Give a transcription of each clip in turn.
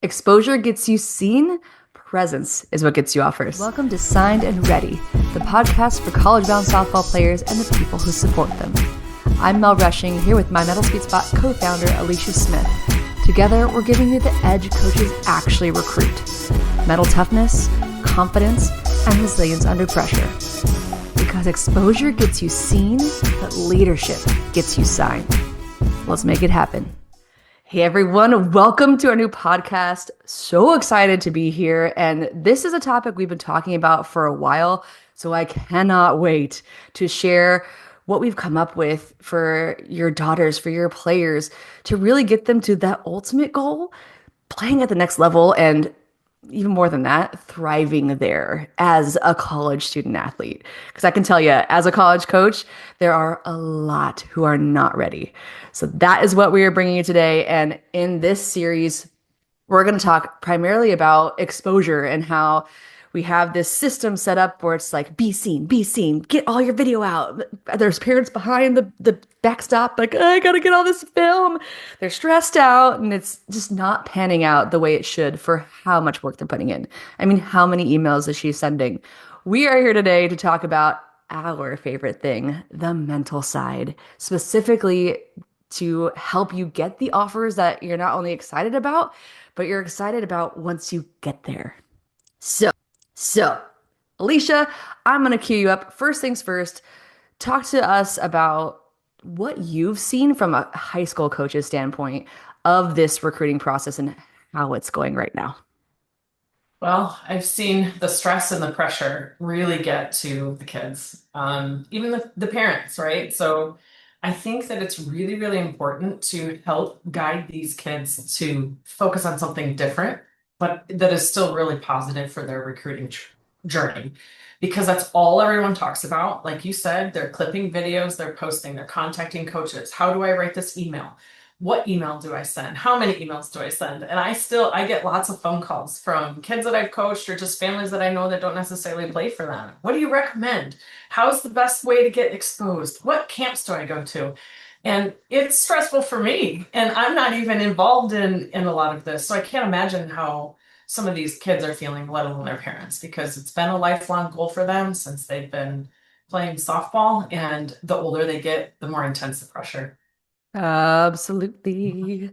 Exposure gets you seen, presence is what gets you offers. Welcome to Signed and Ready, the podcast for college bound softball players and the people who support them. I'm Mel Rushing, here with my Metal Sweet Spot co founder, Alicia Smith. Together, we're giving you the edge coaches actually recruit: mental toughness, confidence, and resilience under pressure. Because exposure gets you seen, but leadership gets you signed. Let's make it happen. Hey everyone, welcome to our new podcast. So excited to be here. And this is a topic we've been talking about for a while. So I cannot wait to share what we've come up with for your daughters, for your players, to really get them to that ultimate goal, playing at the next level, and even more than that, thriving there as a college student athlete. Because I can tell you, as a college coach, there are a lot who are not ready. So that is what we are bringing you today. And in this series, we're going to talk primarily about exposure and how we have this system set up where it's like, be seen, get all your video out. There's parents behind the backstop, like, oh, I got to get all this film. They're stressed out, and it's just not panning out the way it should for how much work they're putting in. I mean, how many emails is she sending? We are here today to talk about our favorite thing, the mental side, specifically to help you get the offers that you're not only excited about, but you're excited about once you get there. So, Alicia, I'm going to cue you up. First things first, talk to us about what you've seen from a high school coach's standpoint of this recruiting process and how it's going right now. Well, I've seen the stress and the pressure really get to the kids, even the parents, right? So I think that it's really, really important to help guide these kids to focus on something different, but that is still really positive for their recruiting journey. Because that's all everyone talks about. Like you said, they're clipping videos, they're posting, they're contacting coaches. How do I write this email? What email do I send? How many emails do I send? And I get lots of phone calls from kids that I've coached or just families that I know that don't necessarily play for them. What do you recommend? How's the best way to get exposed? What camps do I go to? And it's stressful for me. And I'm not even involved in a lot of this. So I can't imagine how some of these kids are feeling, let alone their parents, because it's been a lifelong goal for them since they've been playing softball. And the older they get, the more intense the pressure. Absolutely.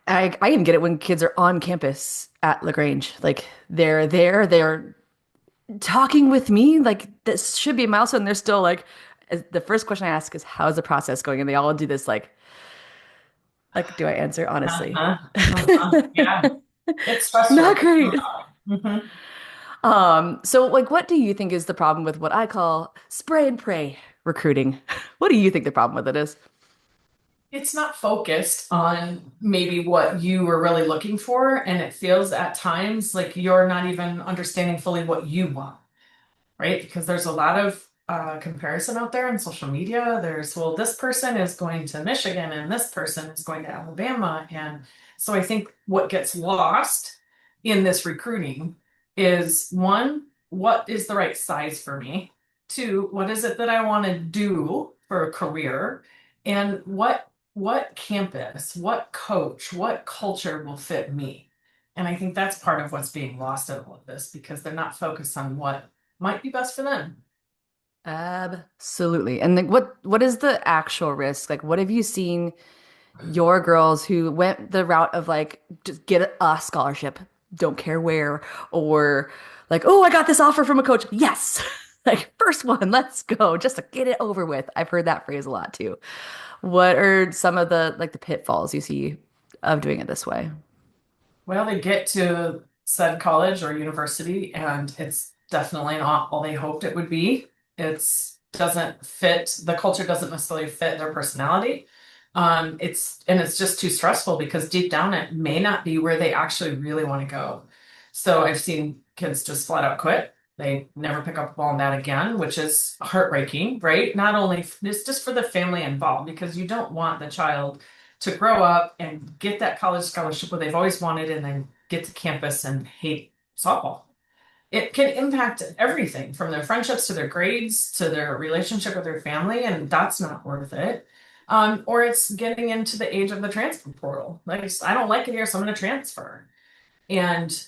I even get it when kids are on campus at LaGrange. Like they're talking with me. Like this should be a milestone. They're still like, the first question I ask is, how's the process going? And they all do this like, do I answer honestly? Uh-huh. Uh-huh. Yeah. It's Not stressful. great. Mhm. So like what do you think is the problem with what I call spray and pray recruiting? What do you think the problem with it is? It's not focused on maybe what you were really looking for, and it feels at times like you're not even understanding fully what you want, right? Because there's a lot of comparison out there on social media. There's, well, this person is going to Michigan and this person is going to Alabama. And so I think what gets lost in this recruiting is one, what is the right size for me? Two, what is it that I want to do for a career? And what campus, what coach, what culture will fit me? And I think that's part of what's being lost in all of this because they're not focused on what might be best for them. Absolutely. And like what is the actual risk? Like what have you seen your girls who went the route of like just get a scholarship, don't care where, or like, oh, I got this offer from a coach. Yes. Like first one, let's go, just to get it over with. I've heard that phrase a lot too. What are some of the like the pitfalls you see of doing it this way? Well, they get to said college or university, and it's definitely not all they hoped it would be. It's doesn't fit, the culture doesn't necessarily fit their personality. It's just too stressful because deep down it may not be where they actually really want to go. So I've seen kids just flat out quit. They never pick up a ball in that again, which is heartbreaking, right? Not only it's just for the family involved because you don't want the child to grow up and get that college scholarship where they've always wanted and then get to campus and hate softball. It can impact everything from their friendships to their grades to their relationship with their family, and that's not worth it. Or it's getting into the age of the transfer portal. Like, I don't like it here, so I'm going to transfer. And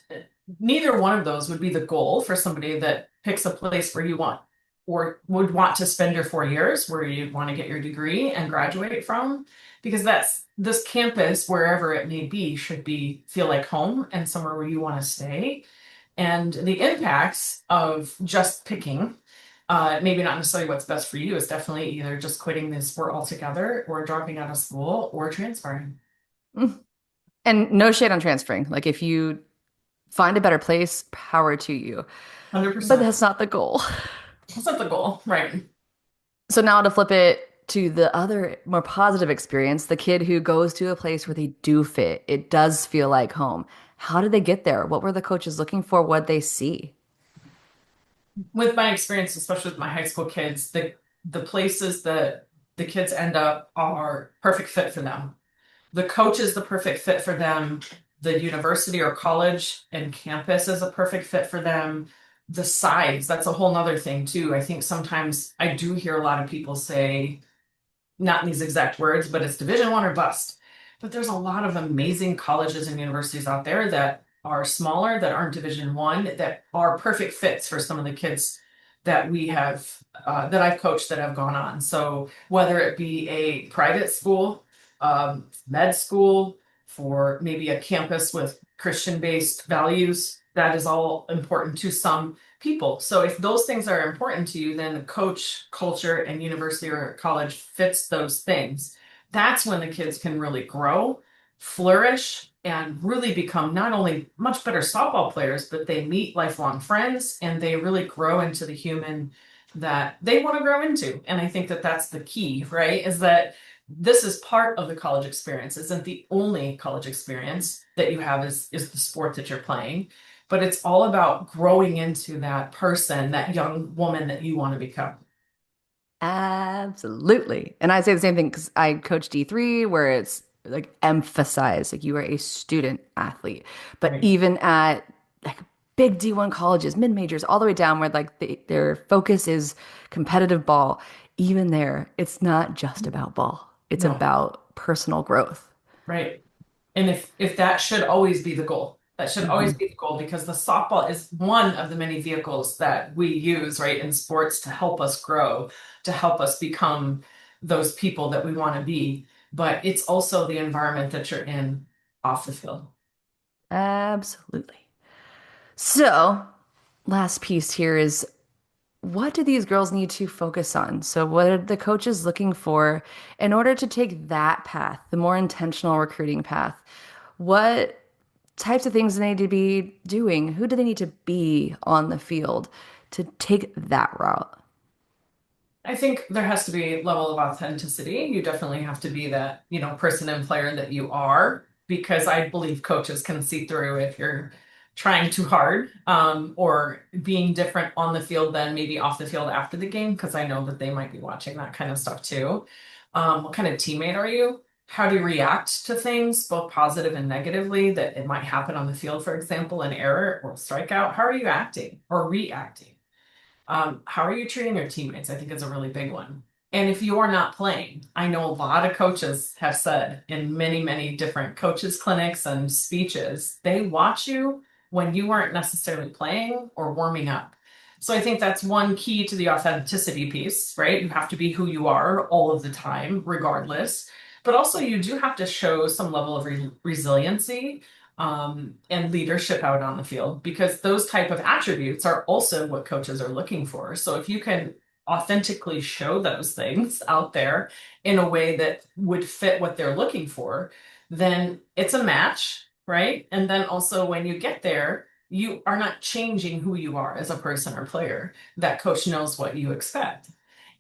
neither one of those would be the goal for somebody that picks a place where you want or would want to spend your 4 years, where you want to get your degree and graduate from, because that's this campus, wherever it may be, should be feel like home and somewhere where you want to stay. And the impacts of just picking, maybe not necessarily what's best for you, is definitely either just quitting the sport altogether or dropping out of school or transferring. Mm. And no shade on transferring. Like if you find a better place, power to you. But 100%. that's not the goal. That's not the goal, right? So now to flip it to the other more positive experience, the kid who goes to a place where they do fit, it does feel like home. How did they get there? What were the coaches looking for? What'd they see? With my experience, especially with my high school kids, the places that the kids end up are perfect fit for them. The coach is the perfect fit for them. The university or college and campus is a perfect fit for them. The size, that's a whole nother thing too. I think sometimes I do hear a lot of people say, not in these exact words, but it's Division 1 or bust. But there's a lot of amazing colleges and universities out there that are smaller, that aren't Division 1, that are perfect fits for some of the kids that we have, that I've coached that have gone on. So whether it be a private school, med school, for maybe a campus with Christian-based values, that is all important to some people. So if those things are important to you, then the coach culture and university or college fits those things. That's when the kids can really grow, flourish, and really become not only much better softball players, but they meet lifelong friends and they really grow into the human that they want to grow into. And I think that that's the key, right? Is that this is part of the college experience. Isn't the only college experience that you have is the sport that you're playing, but it's all about growing into that person, that young woman that you want to become. Absolutely. And I say the same thing because I coach D3 where it's like emphasized, like you are a student athlete. But Right. even at like big D1 colleges, mid majors, all the way down where like their focus is competitive ball, even there, it's not just about ball. It's No, about personal growth. right. And if that should always be the goal. That should always Mhm. be the goal because the softball is one of the many vehicles that we use, right, in sports to help us grow, to help us become those people that we want to be. But it's also the environment that you're in off the field. Absolutely. So, last piece here is what do these girls need to focus on? So, what are the coaches looking for in order to take that path, the more intentional recruiting path? What types of things do they need to be doing? Who do they need to be on the field to take that route? I think there has to be a level of authenticity. You definitely have to be that, person and player that you are, because I believe coaches can see through if you're trying too hard, or being different on the field than maybe off the field after the game, because I know that they might be watching that kind of stuff too. What kind of teammate are you? How do you react to things, both positive and negatively, that it might happen on the field, for example, an error or a strikeout? How are you acting or reacting? How are you treating your teammates? I think is a really big one. And if you are not playing, I know a lot of coaches have said in many, many different coaches' clinics and speeches, they watch you when you aren't necessarily playing or warming up. So I think that's one key to the authenticity piece, right? You have to be who you are all of the time, regardless. But also, you do have to show some level of resiliency, and leadership out on the field, because those type of attributes are also what coaches are looking for. So if you can authentically show those things out there in a way that would fit what they're looking for, then it's a match, right? And then also when you get there, you are not changing who you are as a person or player. That coach knows what you expect.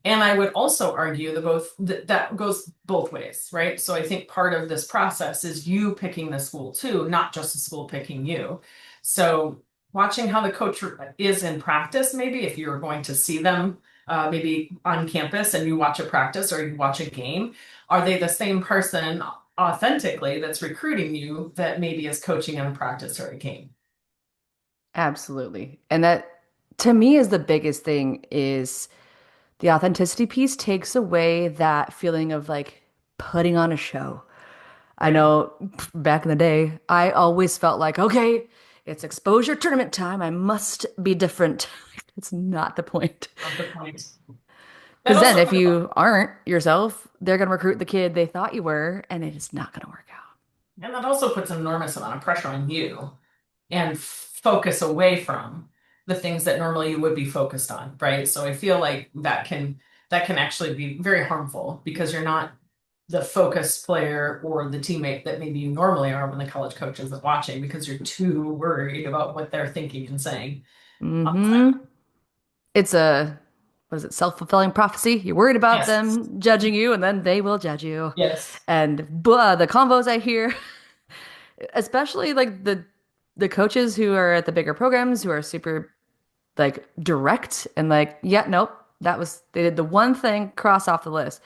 And I would also argue that goes both ways, right? So I think part of this process is you picking the school too, not just the school picking you. So watching how the coach is in practice, maybe if you're going to see them, maybe on campus and you watch a practice or you watch a game, are they the same person authentically that's recruiting you that maybe is coaching in a practice or a game? Absolutely. And that to me is the biggest thing is the authenticity piece takes away that feeling of like putting on a show. I know back in the day, I always felt like, okay, it's exposure tournament time. I must be different. It's not the point. Not the point. That Because then also if you aren't yourself, they're going to recruit the kid they thought you were, and it is not going to work out. and that also puts an enormous amount of pressure on you and focus away from the things that normally you would be focused on, right? So I feel like that can actually be very harmful because you're not the focused player or the teammate that maybe you normally are when the college coach is watching because you're too worried about what they're thinking and saying. Mm-hmm. It's a, what is it, self-fulfilling prophecy? You're worried about Yes. them judging you, and then they will judge you. Yes. And the convos I hear, especially like the coaches who are at the bigger programs who are super like direct and like, yeah, nope, that was they did the one thing, cross off the list.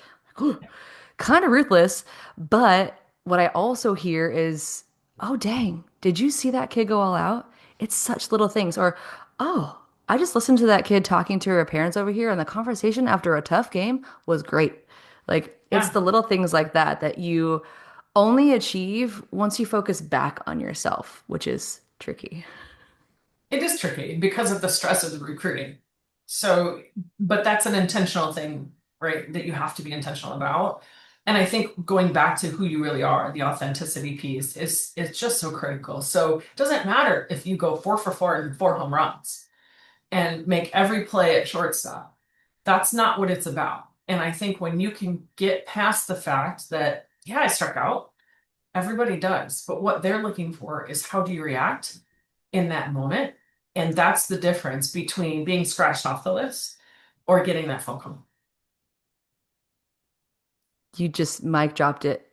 Kind of ruthless, but what I also hear is, oh dang, did you see that kid go all out? It's such little things. Or, oh, I just listened to that kid talking to her parents over here, and the conversation after a tough game was great. Like, it's Yeah. the little things like that that you only achieve once you focus back on yourself, which is tricky. It is tricky because of the stress of the recruiting. So, but that's an intentional thing, right? That you have to be intentional about. And I think going back to who you really are, the authenticity piece is just so critical. So it doesn't matter if you go 4 for 4 and 4 home runs and make every play at shortstop. That's not what it's about. And I think when you can get past the fact that, yeah, I struck out, everybody does. But what they're looking for is how do you react in that moment? And that's the difference between being scratched off the list or getting that phone call. You just mic dropped it.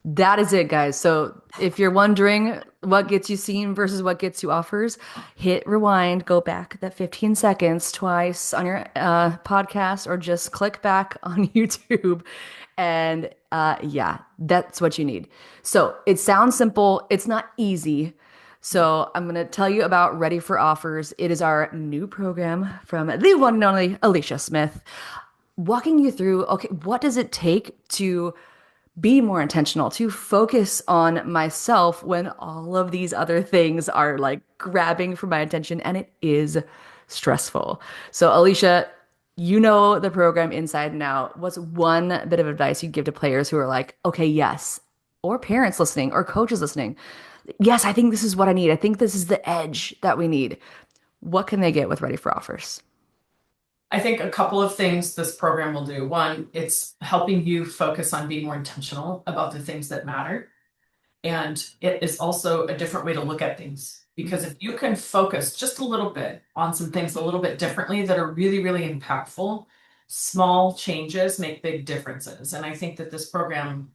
That is it, guys. So if you're wondering what gets you seen versus what gets you offers, hit rewind, go back that 15 seconds twice on your podcast, or just click back on YouTube. And yeah, that's what you need. So it sounds simple, it's not easy. So I'm going to tell you about Ready for Offers. It is our new program from the one and only Alicia Smith, walking you through, okay, what does it take to be more intentional, to focus on myself when all of these other things are like grabbing for my attention, and it is stressful. So, Alicia, you know the program inside and out. What's one bit of advice you'd give to players who are like, okay, yes, or parents listening or coaches listening? Yes, I think this is what I need. I think this is the edge that we need. What can they get with Ready for Offers? I think a couple of things this program will do. One, it's helping you focus on being more intentional about the things that matter. And it is also a different way to look at things. Because if you can focus just a little bit on some things a little bit differently that are really, really impactful, small changes make big differences. And I think that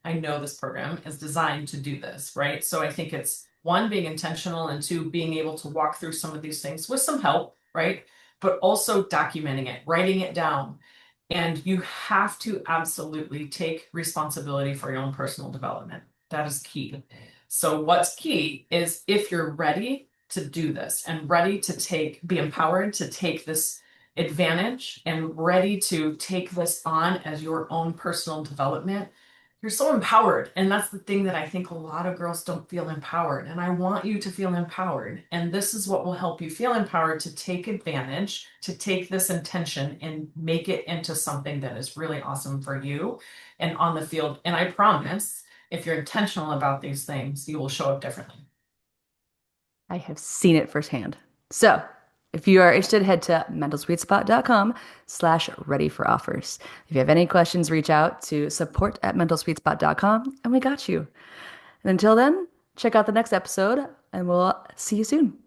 I know this program is designed to do this, right? So I think it's one, being intentional, and two, being able to walk through some of these things with some help, right? But also documenting it, writing it down. And you have to absolutely take responsibility for your own personal development. That is key. So what's key is if you're ready to do this and ready to be empowered to take this advantage and ready to take this on as your own personal development, you're so empowered. And that's the thing that I think a lot of girls don't feel empowered. And I want you to feel empowered. And this is what will help you feel empowered to take advantage, to take this intention and make it into something that is really awesome for you and on the field. And I promise, if you're intentional about these things, you will show up differently. I have seen it firsthand. So if you are interested, head to mentalsweetspot.com/ready for offers. If you have any questions, reach out to support@mentalsweetspot.com and we got you. And until then, check out the next episode and we'll see you soon.